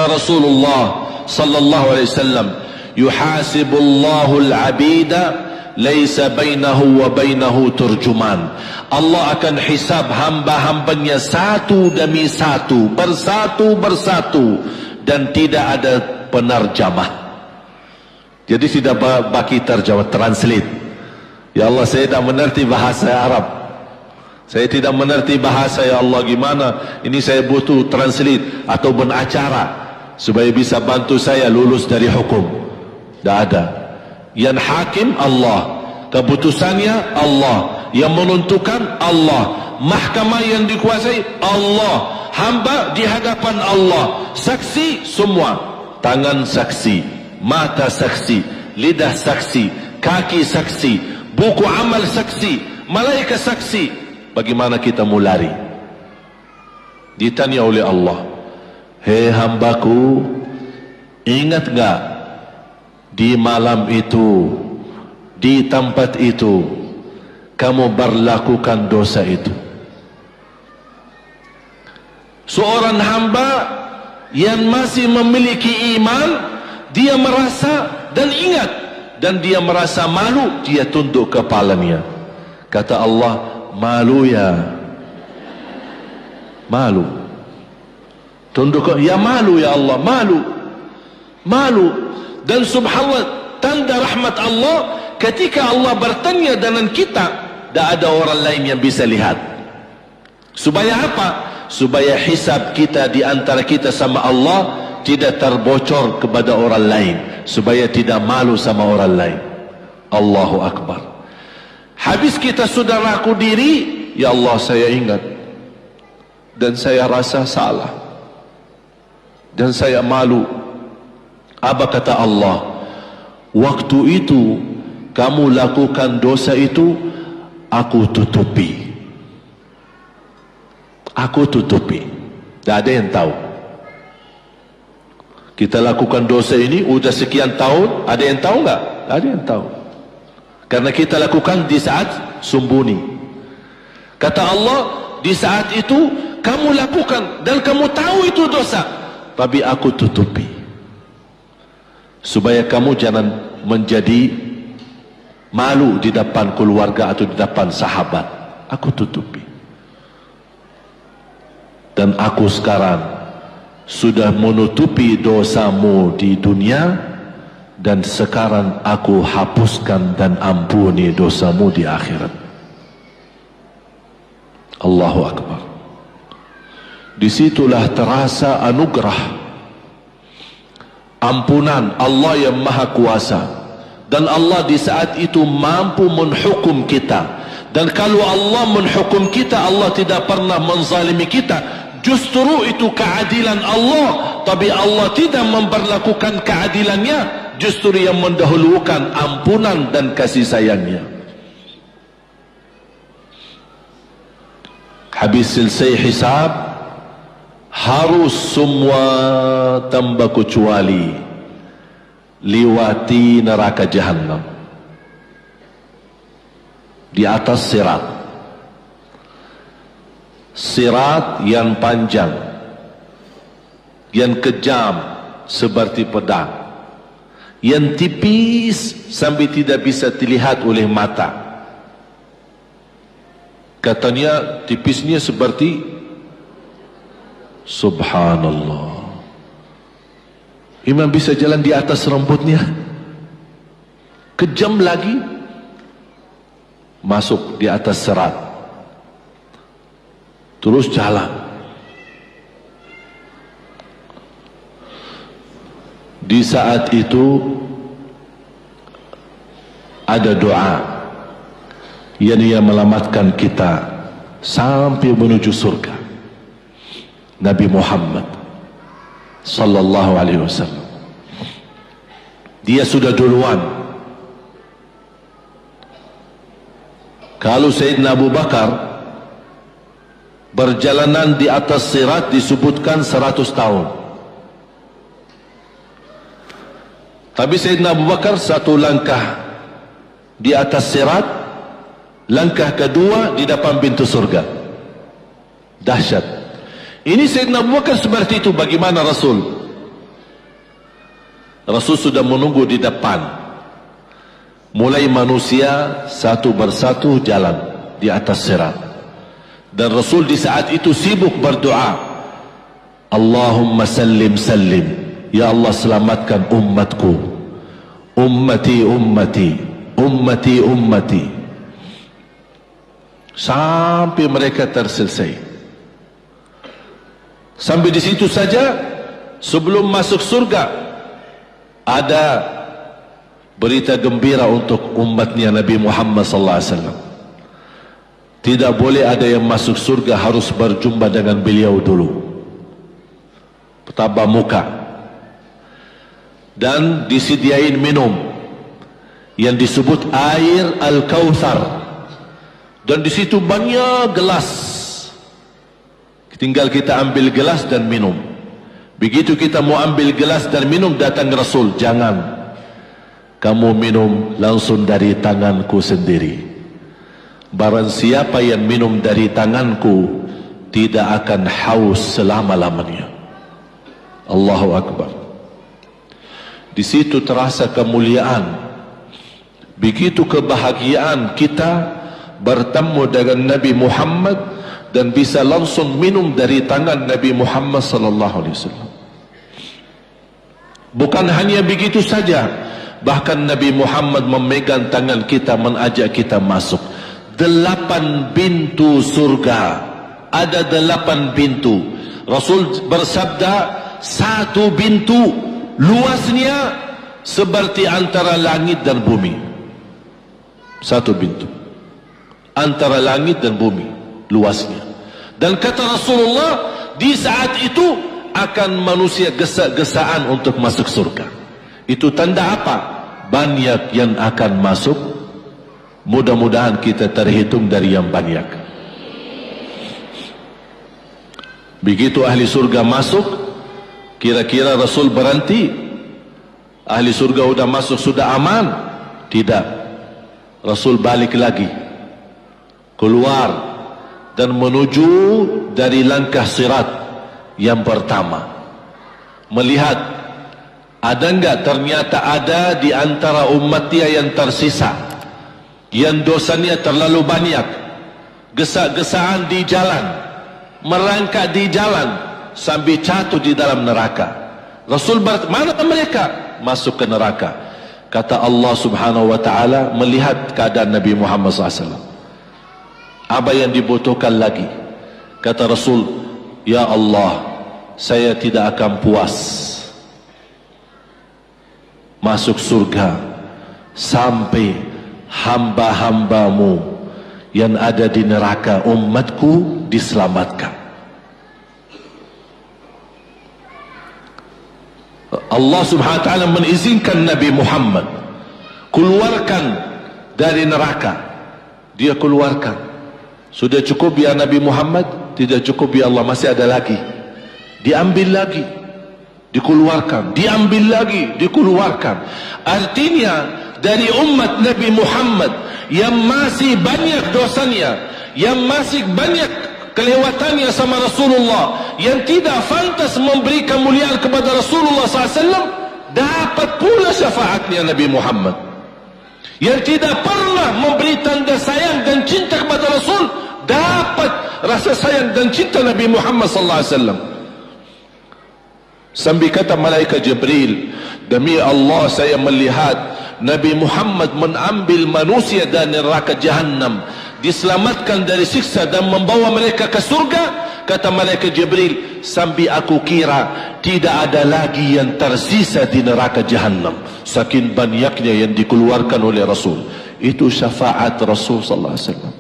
Rasulullah sallallahu alaihi wasallam, yuhasibullahu al-'abida laisa bainahu wa bainahu turjuman. Allah akan hisab hamba-hambanya satu demi satu, bersatu dan tidak ada penerjemah. Jadi tidak bagi terjemah, translate. Ya Allah, saya tidak mengerti bahasa Arab, saya tidak mengerti bahasa, ya Allah, gimana ini, saya butuh translate atau benacara supaya bisa bantu saya lulus dari hukum. Tidak ada. Yang hakim Allah, keputusannya Allah, yang menentukan Allah, mahkamah yang dikuasai Allah, hamba di hadapan Allah, saksi semua, tangan saksi, mata saksi, lidah saksi, kaki saksi, buku amal saksi, malaikat saksi. Bagaimana kita mau lari? Ditanya oleh Allah, hei hambaku, ingat enggak di malam itu, di tempat itu, kamu berlakukan dosa itu? Seorang hamba yang masih memiliki iman, dia merasa dan ingat, dan dia merasa malu, dia tunduk kepalanya. Kata Allah, malu ya, malu. Tunduk, ya malu ya Allah, malu. Dan subhanallah, tanda rahmat Allah, ketika Allah bertanya dengan kita, tidak ada orang lain yang bisa lihat. Supaya apa? Supaya hisab kita di antara kita sama Allah tidak terbocor kepada orang lain, supaya tidak malu sama orang lain. Allahu Akbar. Habis kita sudah laku diri, ya Allah, saya ingat dan saya rasa salah dan saya malu. Apa kata Allah? Waktu itu kamu lakukan dosa itu, aku tutupi. Aku tutupi. Tak ada yang tahu. Kita lakukan dosa ini udah sekian tahun, ada yang tahu enggak? Tak ada yang tahu. Karena kita lakukan di saat sembunyi. Kata Allah, di saat itu kamu lakukan dan kamu tahu itu dosa, tapi aku tutupi. Supaya kamu jangan menjadi malu di depan keluarga atau di depan sahabat. Aku tutupi. Dan aku sekarang sudah menutupi dosamu di dunia, dan sekarang aku hapuskan dan ampuni dosamu di akhirat. Allahu Akbar. Disitulah terasa anugerah, ampunan Allah yang maha kuasa. Dan Allah di saat itu mampu menghukum kita. Dan kalau Allah menghukum kita, Allah tidak pernah menzalimi kita. Justru itu keadilan Allah. Tapi Allah tidak memperlakukan keadilannya, justru yang mendahulukan ampunan dan kasih sayangnya. Habis selesai hisab, harus semua tanpa kecuali liwati neraka Jahannam di atas sirat. Sirat yang panjang, yang kejam seperti pedang, yang tipis sampai tidak bisa dilihat oleh mata. Katanya tipisnya seperti, subhanallah, imam bisa jalan di atas rambutnya. Kejam lagi, masuk di atas serat, terus jalan. Di saat itu ada doa yang menyelamatkan kita sampai menuju surga. Nabi Muhammad sallallahu alaihi wasallam, dia sudah duluan. Kalau Sayyidina Abu Bakar berjalanan di atas sirat disebutkan 100 tahun. Tapi Sayyidina Abu Bakar satu langkah di atas sirat, langkah kedua di depan pintu surga. Dahsyat. Ini Sayyidina Abu Bakar seperti itu. Bagaimana Rasul? Rasul sudah menunggu di depan. Mulai manusia satu persatu jalan di atas sirat. Dan Rasul di saat itu sibuk berdoa, Allahumma sallim sallim, ya Allah selamatkan umatku, ummati ummati, ummati ummati, sampai mereka terselesai. Sampai di situ saja. Sebelum masuk surga ada berita gembira untuk umatnya Nabi Muhammad sallallahu alaihi wasallam. Tidak boleh ada yang masuk surga harus berjumpa dengan beliau dulu, bertatap muka, dan disediain minum yang disebut air Al-Kautsar, dan di situ banyak gelas. Tinggal kita ambil gelas dan minum. Begitu kita mau ambil gelas dan minum, datang Rasul, jangan kamu minum langsung dari tanganku sendiri. Barang siapa yang minum dari tanganku tidak akan haus selama-lamanya. Allahu Akbar. Di situ terasa kemuliaan. Begitu kebahagiaan kita bertemu dengan Nabi Muhammad dan bisa langsung minum dari tangan Nabi Muhammad sallallahu alaihi wasallam. Bukan hanya begitu saja, bahkan Nabi Muhammad memegang tangan kita, mengajak kita masuk 8 pintu surga. Ada 8 pintu. Rasul bersabda, 1 pintu luasnya seperti antara langit dan bumi. 1 pintu antara langit dan bumi luasnya. Dan kata Rasulullah, di saat itu akan manusia gesa-gesaan untuk masuk surga. Itu tanda apa? Banyak yang akan masuk. Mudah-mudahan kita terhitung dari yang banyak. Begitu ahli surga masuk, kira-kira Rasul berhenti? Ahli surga sudah masuk, sudah aman? Tidak. Rasul balik lagi, keluar dan menuju dari langkah sirat yang pertama, melihat ada enggak ternyata ada di antara umatnya yang tersisa, yang dosanya terlalu banyak, gesa-gesaan di jalan, merangkak di jalan sampai jatuh di dalam neraka. Rasul mana mereka? Masuk ke neraka. Kata Allah subhanahu wa ta'ala melihat keadaan Nabi Muhammad SAW, apa yang dibutuhkan lagi? Kata Rasul, ya Allah, saya tidak akan puas masuk surga sampai hamba-hambamu yang ada di neraka, umatku, diselamatkan. Allah subhanahu wa ta'ala mengizinkan Nabi Muhammad keluarkan dari neraka. Dia keluarkan. Sudah cukup ya Nabi Muhammad? Tidak cukup ya Allah, masih ada lagi. Diambil lagi, dikeluarkan, diambil lagi, dikeluarkan. Artinya dari umat Nabi Muhammad yang masih banyak dosanya, yang masih banyak kelewatannya sama Rasulullah, yang tidak pantas memberi kemuliaan kepada Rasulullah SAW, dapat pula syafaatnya Nabi Muhammad. Yang tidak pernah memberi tanda sayang dan cinta kepada Rasul, dapat rasa sayang dan cinta Nabi Muhammad SAW. Sambil kata malaikat Jibril, demi Allah saya melihat Nabi Muhammad mengambil manusia dari neraka Jahannam, diselamatkan dari siksa dan membawa mereka ke surga. Kata malaikat Jibril, sambil aku kira tidak ada lagi yang tersisa di neraka Jahannam, saking banyaknya yang dikeluarkan oleh Rasul. Itu syafaat Rasul sallallahu alaihi wasallam.